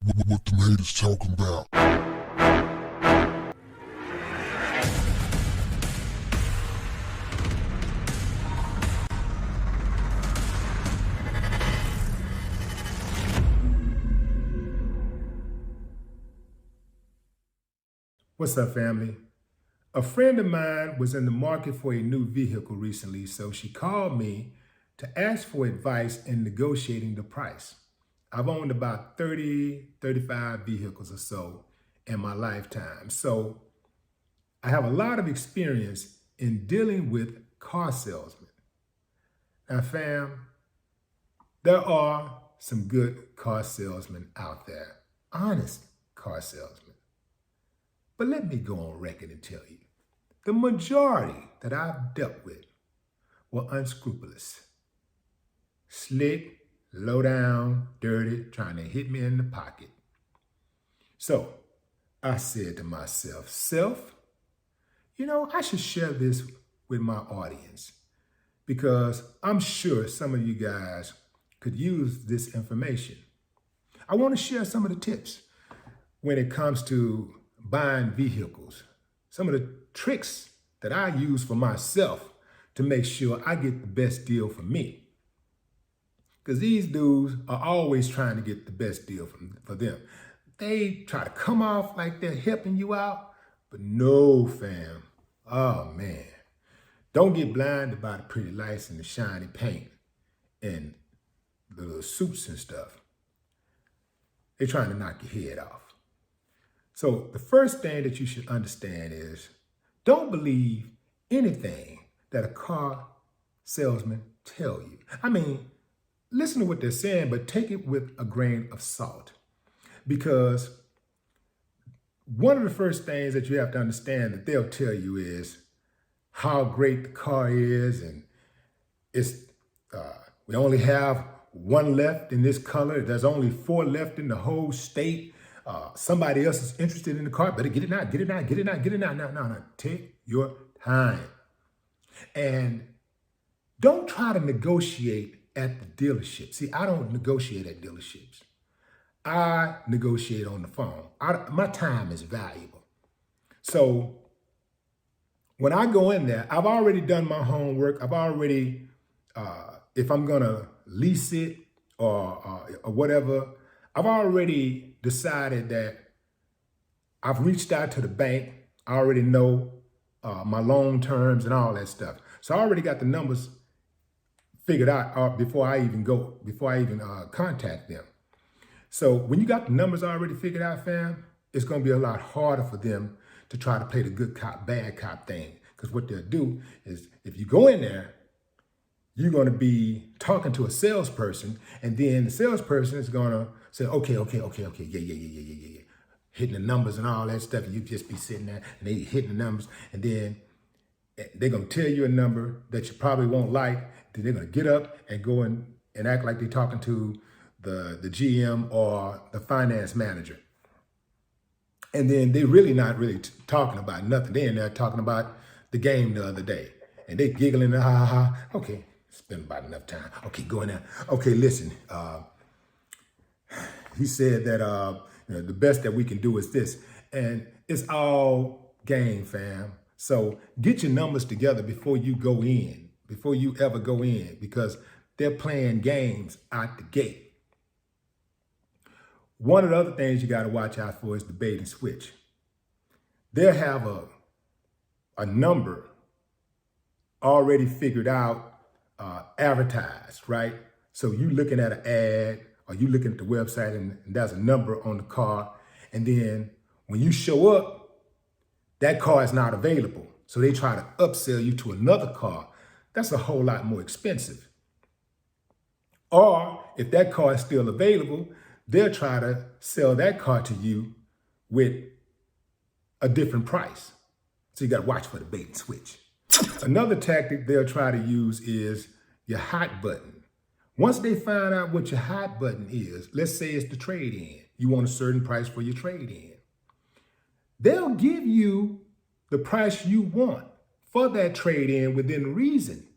What them haters talking about? What's up, family? A friend of mine was in the market for a new vehicle recently, so she called me to ask for advice in negotiating the price. I've owned about 35 vehicles or so in my lifetime, so I have a lot of experience in dealing with car salesmen. Now, fam, there are some good car salesmen out there, honest car salesmen. But let me go on record and tell you, the majority that I've dealt with were unscrupulous, slick, low down, dirty, trying to hit me in the pocket. So I said to myself, I should share this with my audience because I'm sure some of you guys could use this information. I want to share some of the tips when it comes to buying vehicles, some of the tricks that I use for myself to make sure I get the best deal for me. Because these dudes are always trying to get the best deal for them. They try to come off like they're helping you out, but no, fam. Oh, man. Don't get blinded by the pretty lights and the shiny paint and the little suits and stuff. They're trying to knock your head off. So the first thing that you should understand is don't believe anything that a car salesman tell you. I mean, listen to what they're saying, but take it with a grain of salt. Because one of the first things that you have to understand that they'll tell you is how great the car is, and it's we only have one left in this color. There's only 4 left in the whole state. Somebody else is interested in the car. Better get it now, get it now, get it now, get it now. No. Take your time. And don't try to negotiate at the dealership. See, I don't negotiate at dealerships. I negotiate on the phone. My time is valuable. So when I go in there, I've already done my homework. I've already, if I'm going to lease it or whatever, I've already decided that I've reached out to the bank. I already know my loan terms and all that stuff. So I already got the numbers figured out before I even contact them. So when you got the numbers already figured out, fam, it's going to be a lot harder for them to try to play the good cop, bad cop thing. Because what they'll do is if you go in there, you're going to be talking to a salesperson, and then the salesperson is going to say, okay, yeah. Hitting the numbers and all that stuff, and you just be sitting there, and they hitting the numbers, and then they're going to tell you a number that you probably won't like, then they're going to get up and go and act like they're talking to the GM or the finance manager. And then they're really not really talking about nothing. They're in there talking about the game the other day, and they giggling, ha. Okay, spend about enough time. Okay, go in there. Okay, listen, he said that the best that we can do is this. And it's all game, fam. So get your numbers together before you ever go in, because they're playing games out the gate. One of the other things you got to watch out for is the bait and switch. They'll have a number already figured out, advertised, right? So you looking at an ad, or you looking at the website and there's a number on the car. And then when you show up, that car is not available. So they try to upsell you to another car. That's a whole lot more expensive. Or if that car is still available, they'll try to sell that car to you with a different price. So you got to watch for the bait and switch. Another tactic they'll try to use is your hot button. Once they find out what your hot button is, let's say it's the trade-in. You want a certain price for your trade-in. They'll give you the price you want for that trade-in within reason.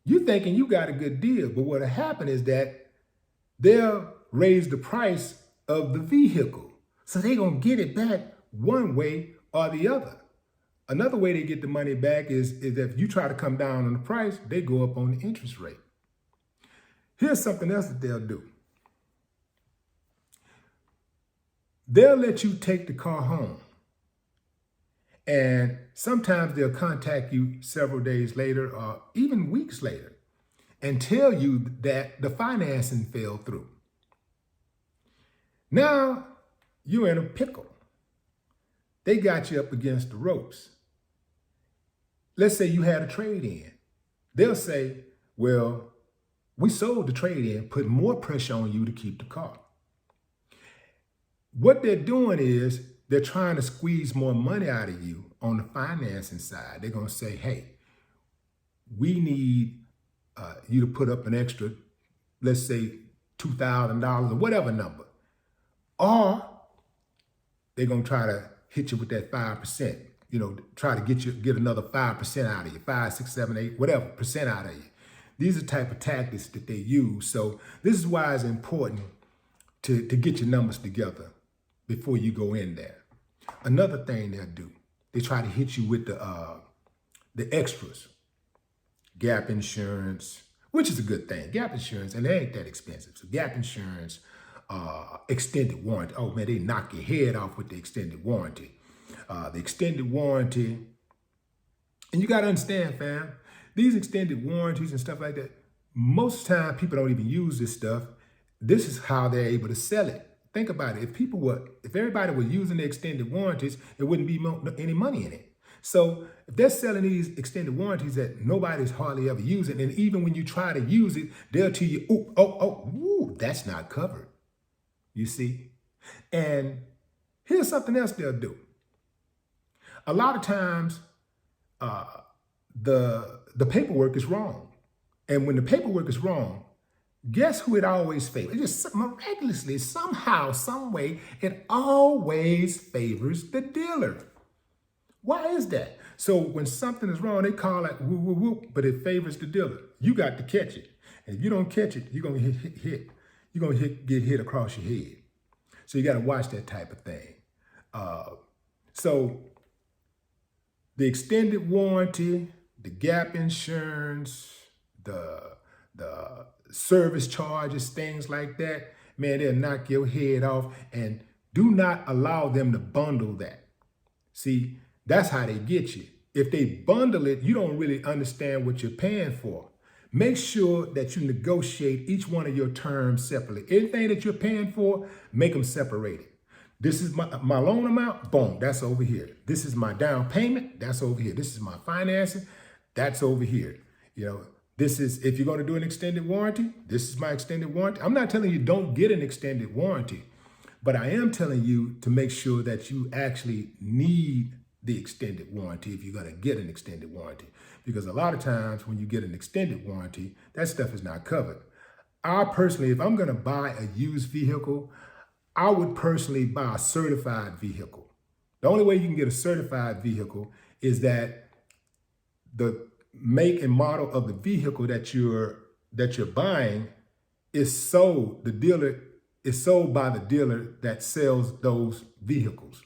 You're thinking you got a good deal, but what'll happen is that they'll raise the price of the vehicle. So they're going to get it back one way or the other. Another way they get the money back is if you try to come down on the price, they go up on the interest rate. Here's something else that they'll do. They'll let you take the car home. And sometimes they'll contact you several days later or even weeks later and tell you that the financing fell through. Now you're in a pickle. They got you up against the ropes. Let's say you had a trade-in. They'll say, well, we sold the trade-in, put more pressure on you to keep the car. What they're doing is they're trying to squeeze more money out of you on the financing side. They're going to say, hey, we need you to put up an extra, let's say $2,000 or whatever number. Or they're going to try to hit you with that 5%, try to get another 5% out of you, 5, 6, 7, 8, whatever percent out of you. These are the type of tactics that they use. So this is why it's important to get your numbers together before you go in there. Another thing they'll do, they try to hit you with the extras. Gap insurance, which is a good thing. Gap insurance, and they ain't that expensive. So gap insurance, extended warranty. Oh man, they knock your head off with the extended warranty. The extended warranty, and you got to understand, fam, these extended warranties and stuff like that, most of the time people don't even use this stuff. This is how they're able to sell it. Think about it. If everybody were using the extended warranties, there wouldn't be any money in it. So if they're selling these extended warranties that nobody's hardly ever using, and even when you try to use it, they'll tell you, ooh, that's not covered. You see? And here's something else they'll do. A lot of times, the paperwork is wrong. And when the paperwork is wrong, guess who it always favors? It just miraculously, somehow, some way, it always favors the dealer. Why is that? So when something is wrong, they call it whoop, whoop, whoop, but it favors the dealer. You got to catch it. And if you don't catch it, you're going to get hit. You're going to get hit across your head. So you got to watch that type of thing. So the extended warranty, the gap insurance, the service charges, things like that, man, they'll knock your head off. And do not allow them to bundle that. See, that's how they get you. If they bundle it, you don't really understand what you're paying for. Make sure that you negotiate each one of your terms separately. Anything that you're paying for, make them separated. This is my loan amount, boom, that's over here. This is my down payment, that's over here. This is my financing, that's over here. This is, if you're going to do an extended warranty, this is my extended warranty. I'm not telling you don't get an extended warranty, but I am telling you to make sure that you actually need the extended warranty if you're going to get an extended warranty. Because a lot of times when you get an extended warranty, that stuff is not covered. I personally, if I'm going to buy a used vehicle, I would personally buy a certified vehicle. The only way you can get a certified vehicle is that the make and model of the vehicle that you're buying is sold. The dealer is sold by the dealer that sells those vehicles.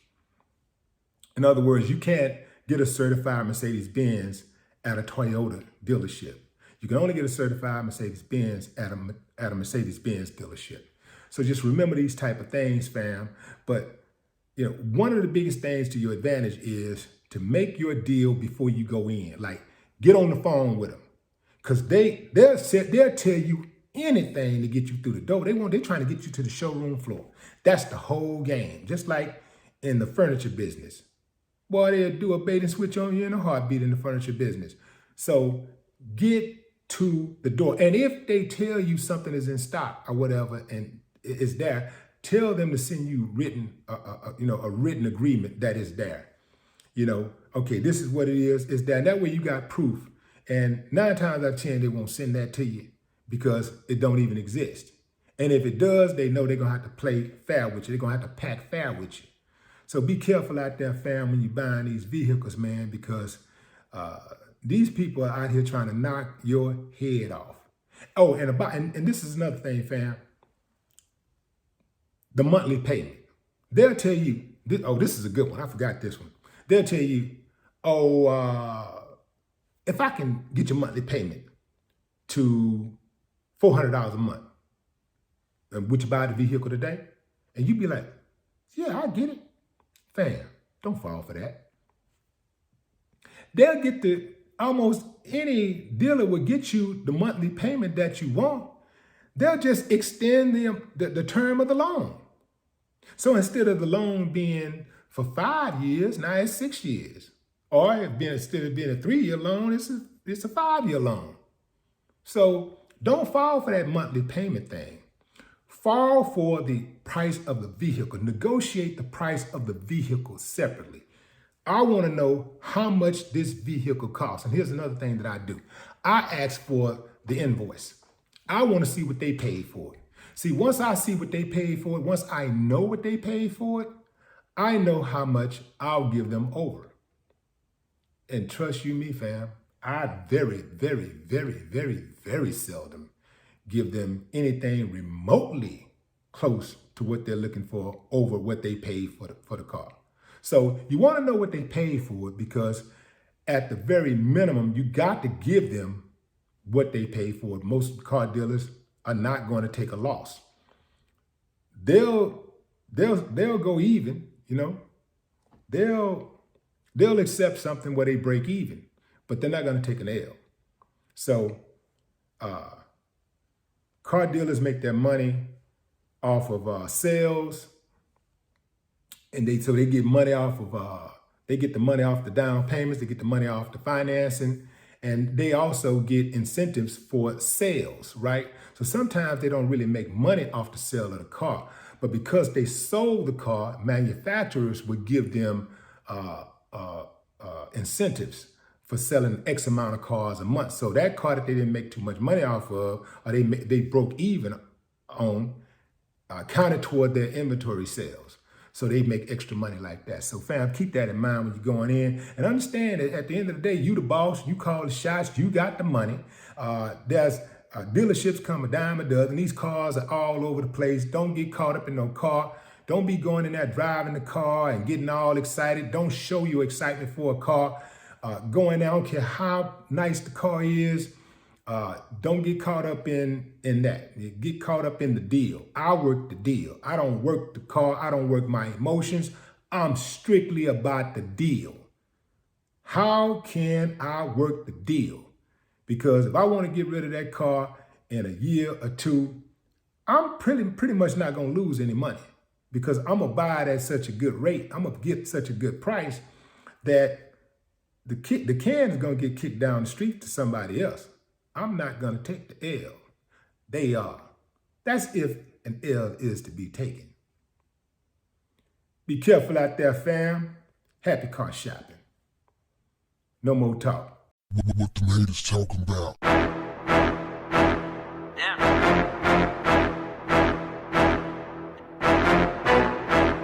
In other words, you can't get a certified Mercedes-Benz at a Toyota dealership. You can only get a certified Mercedes-Benz at a Mercedes-Benz dealership. So just remember these type of things, fam. But one of the biggest things to your advantage is to make your deal before you go in. Like, get on the phone with them, because they'll tell you anything to get you through the door. They're trying to get you to the showroom floor. That's the whole game. Just like in the furniture business. Boy, they'll do a bait and switch on you in a heartbeat in the furniture business. So get to the door. And if they tell you something is in stock or whatever and it's there, tell them to send you a written agreement that is there. Okay, this is what it is. It's there. That way you got proof. And 9 times out of 10, they won't send that to you because it don't even exist. And if it does, they know they're going to have to play fair with you. They're going to have to pack fair with you. So be careful out there, fam, when you're buying these vehicles, man, because these people are out here trying to knock your head off. Oh, and this is another thing, fam. the monthly payment. They'll tell you, this is a good one. I forgot this one. They'll tell you, if I can get your monthly payment to $400 a month, would you buy the vehicle today? And you'd be like, yeah, I get it. Fam, don't fall for that. They'll get almost any dealer will get you the monthly payment that you want. They'll just extend the term of the loan. So instead of the loan being for 5 years, now it's 6 years. Or instead of being a 3-year loan, it's a 5-year loan. So don't fall for that monthly payment thing. Fall for the price of the vehicle. Negotiate the price of the vehicle separately. I want to know how much this vehicle costs. And here's another thing that I do. I ask for the invoice. I want to see what they paid for it. See, once I see what they paid for it, once I know what they paid for it, I know how much I'll give them over. And trust you me, fam, I very, very, very, very, very seldom give them anything remotely close to what they're looking for over what they paid for the car. So you want to know what they paid for it, because at the very minimum, you got to give them what they paid for it. Most car dealers are not going to take a loss. They'll go even, you know. They'll accept something where they break even, but they're not going to take an L. So car dealers make their money off of sales, and they get money off of they get the money off the down payments, they get the money off the financing, and they also get incentives for sales, right? So sometimes they don't really make money off the sale of the car, but because they sold the car, manufacturers would give them incentives for selling X amount of cars a month. So that car that they didn't make too much money off of, or they broke even on, counted toward their inventory sales. So they make extra money like that. So fam, keep that in mind when you're going in, and understand that at the end of the day, you the boss, you call the shots, you got the money. There's dealerships come a dime a dozen. These cars are all over the place. Don't get caught up in no car. Don't be going in there driving the car and getting all excited. Don't show your excitement for a car. Go in there, I don't care how nice the car is. Don't get caught up in that. Get caught up in the deal. I work the deal. I don't work the car. I don't work my emotions. I'm strictly about the deal. How can I work the deal? Because if I want to get rid of that car in a year or two, I'm pretty much not going to lose any money, because I'm going to buy it at such a good rate. I'm going to get such a good price that the can is going to get kicked down the street to somebody else. I'm not going to take the L. They are. That's if an L is to be taken. Be careful out there, fam. Happy car shopping. No more talk. What the haters talking about? Damn.